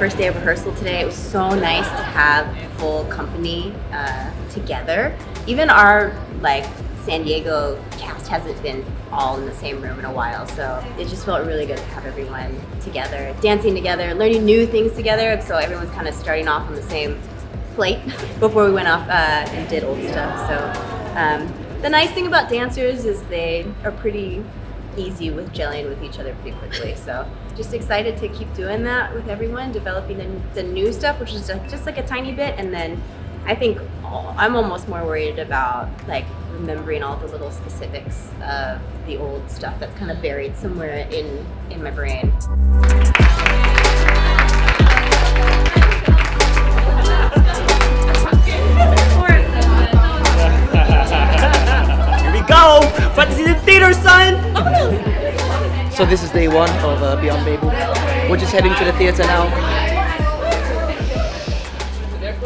first day of rehearsal today. It was so nice to have full company together. Even our San Diego cast hasn't been all in the same room in a while, so it just felt really good to have everyone together, dancing together, learning new things together, so everyone's kind of starting off on the same plate before we went off and did old stuff. So the nice thing about dancers is they are pretty easy with gelling with each other pretty quickly, so just excited to keep doing that with everyone, developing the new stuff, which is just like a tiny bit, and then I think I'm almost more worried about remembering all the little specifics of the old stuff that's kind of buried somewhere in my brain. Here we go! About to see the theater, son! So this is day one of Beyond Babel. We're just heading to the theater now.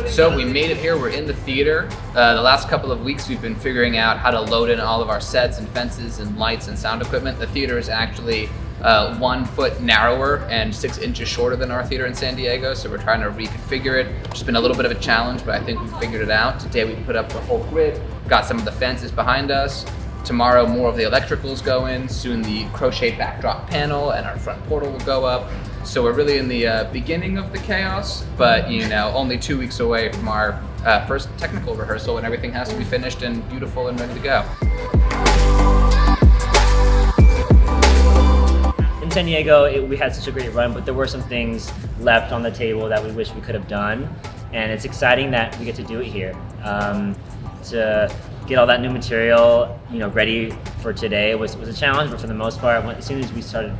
So we made it here, we're in the theater. The last couple of weeks we've been figuring out how to load in all of our sets and fences and lights and sound equipment. The theater is actually 1 foot narrower and 6 inches shorter than our theater in San Diego, so we're trying to reconfigure it. It's been a little bit of a challenge, but I think we figured it out. Today we put up the whole grid, got some of the fences behind us. Tomorrow more of the electricals go in, soon the crochet backdrop panel and our front portal will go up. So we're really in the beginning of the chaos, but only 2 weeks away from our first technical rehearsal, and everything has to be finished and beautiful and ready to go. In San Diego, we had such a great run, but there were some things left on the table that we wish we could have done, and it's exciting that we get to do it here. To get all that new material, ready for today was a challenge, but for the most part, as soon as we started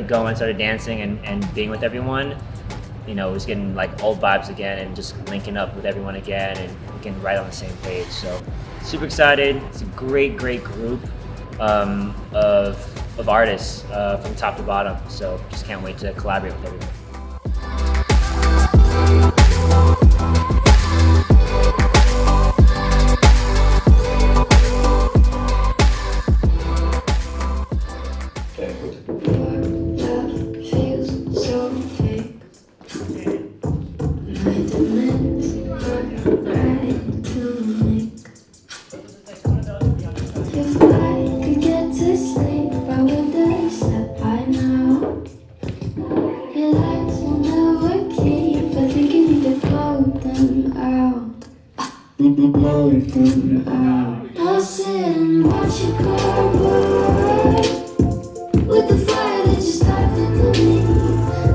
going, started dancing and being with everyone, it was getting old vibes again and just linking up with everyone again and getting right on the same page. So super excited. It's a great group of artists from top to bottom. So just can't wait to collaborate with everyone. I'll sit and watch you cry with the fire that you started to me,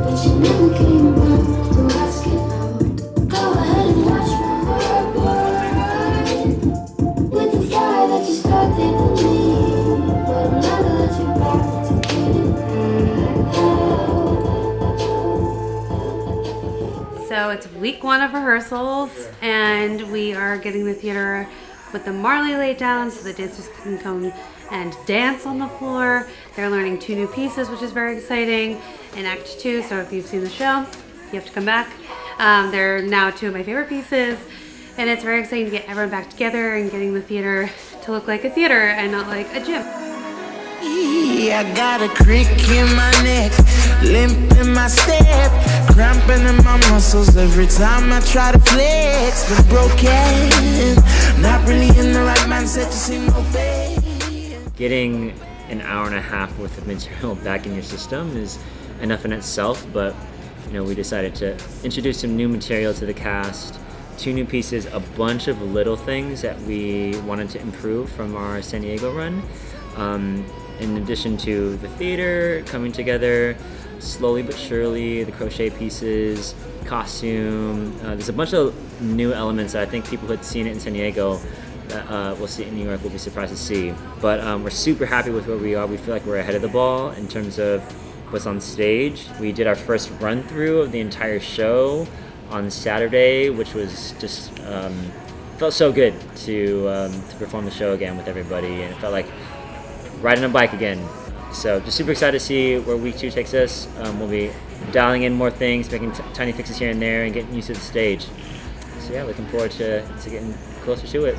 but you never came back to ask it out. Go ahead and watch my heart burn with the fire that you started to me, but I'll never let you back to get it. So it's week 1 of rehearsals, and we are getting the theater with the Marley laid down so the dancers can come and dance on the floor. They're learning 2 new pieces, which is very exciting, in Act 2, so if you've seen the show, you have to come back. They're now 2 of my favorite pieces, and it's very exciting to get everyone back together and getting the theater to look like a theater and not like a gym. I got a crick in my neck, limp in my step, cramping in my muscles every time I try to flex. Been broken, not really in the right mindset to see no pain. Getting an hour and a half worth of material back in your system is enough in itself, but we decided to introduce some new material to the cast, 2 new pieces, a bunch of little things that we wanted to improve from our San Diego run. In addition to the theater coming together slowly but surely, the crochet pieces, costume, there's a bunch of new elements that I think people who had seen it in San Diego that we'll see it in New York will be surprised to see. But we're super happy with where we are. We feel like we're ahead of the ball in terms of what's on stage. We did our first run through of the entire show on Saturday, which was just felt so good to perform the show again with everybody, and it felt like riding a bike again. So just super excited to see where week 2 takes us. We'll be dialing in more things, making tiny fixes here and there, and getting used to the stage. So yeah, looking forward to getting closer to it.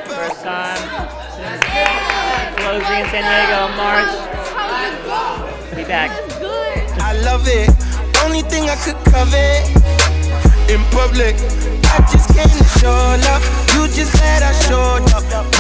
First time closing in San Diego in March. Be back. I love it. Only thing I could cover in public. I just came to show love. You just glad I showed up.